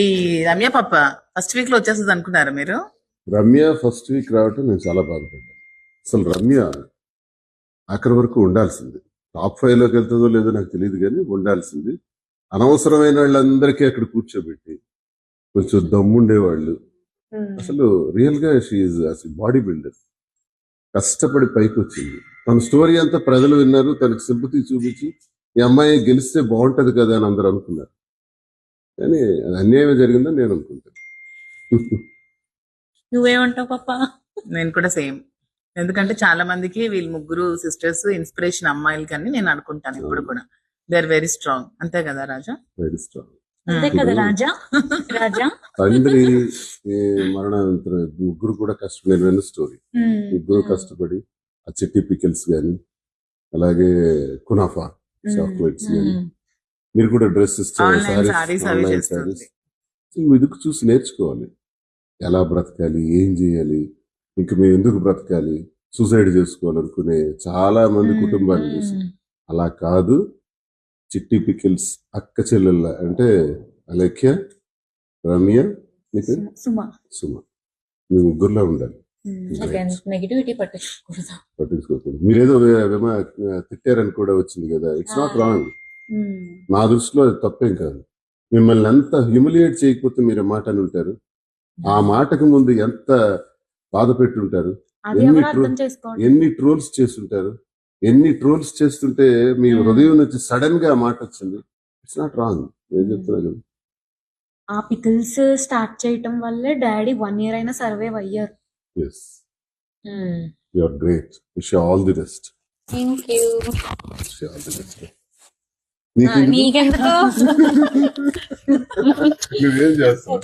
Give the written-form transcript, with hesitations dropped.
ఈ రమ్య పాప first week లో వచ్చేస్తుంది అనుకున్నారా మీరు? రమ్య ఫస్ట్ వీక్ రావటం నేను చాలా బాధపడ్డాను. అసలు రమ్య ఆఖరి వరకు ఉండాల్సింది. టాప్ 5 లోకి వెళ్తుందో లేదో నాకు తెలియదు, కానీ ఉండాల్సింది. అనవసరమైన వాళ్ళందరికీ అక్కడ కూర్చోబెట్టి కొంచెం దమ్ముండేవాళ్ళు. అసలు రియల్ గా షీఈ్ అసలు బాడీ బిల్డర్. కష్టపడి పైకి వచ్చింది. తన స్టోరీ అంతా ప్రజలు విన్నారు, తనకి సింపతి చూపించి ఈ అమ్మాయి గెలిస్తే బాగుంటది కదా అని అందరూ అనుకున్నారు. కానీ అది అన్యాయం జరిగిందని నేను అనుకుంటాను. నువ్వేమంటావు పాప? నేను కూడా సేమ్. ఎందుకంటే చాలా మందికి వీళ్ళు ముగ్గురు సిస్టర్స్ ఇన్స్పిరేషన్ అమ్మాయిలకి అని నేను అనుకుంటాను ఇప్పుడు కూడా. They are very strong. అంతే కదా రాజా? Very strong. అంతే కదా రాజా? రాజా తండ్రి మరణానంతరం ముగ్గురు కూడా కష్టపడిన స్టోరీ. ముగ్గురు కష్టపడి ఆ చిట్టి పికిల్స్ గాని, అలాగే కునాఫా చాక్లెట్స్ గాని, మీరు కూడా డ్రెస్సెస్ ఇదికు చూసి నేర్చుకోవాలి. ఎలా బ్రతకాలి, ఏం చేయాలి, ఇంక మేము ఎందుకు బ్రతకాలి, సూసైడ్ చేసుకోవాలనుకునే చాలా మంది కుటుంబాలు చూసి. అలా కాదు, చిట్టి పికిల్స్ అక్క చెల్లెళ్ళ అంటే అలేఖ్య, రమ్య, సుమ, మీ ముగ్గురులో ఉండాలి. నెగిటివిటీ పట్టించుకోకూడదు. మీరేదో తిట్టారని కూడా వచ్చింది కదా, ఇట్స్ నాట్ రాంగ్. నా దృష్టిలో అది తప్పేం కాదు. మిమ్మల్ని ఎంత హ్యూమిలియేట్ చేయకపోతే మీరు మాట అని ఉంటారు. ఆ మాటకు ముందు ఎంత బాధ పెట్టుంటారు, ఎన్ని ట్రోల్స్ చేస్తుంటారు, ఎన్ని ట్రోల్స్ చేస్తుంటే మీ హృదయం నుంచి సడన్ గా మాట వచ్చింది. It's not wrong. నేను చెప్తున్నా కదా. ఆ పికిల్స్ స్టార్ట్ చేయటం వల్లే డాడీ 1 year అయినా సర్వైవ్ అయ్యారు. Yes. You are great. Wish you all the best. Thank you. Wish you all the best. నీకెందుకు? నువ్వేం చేస్తావు?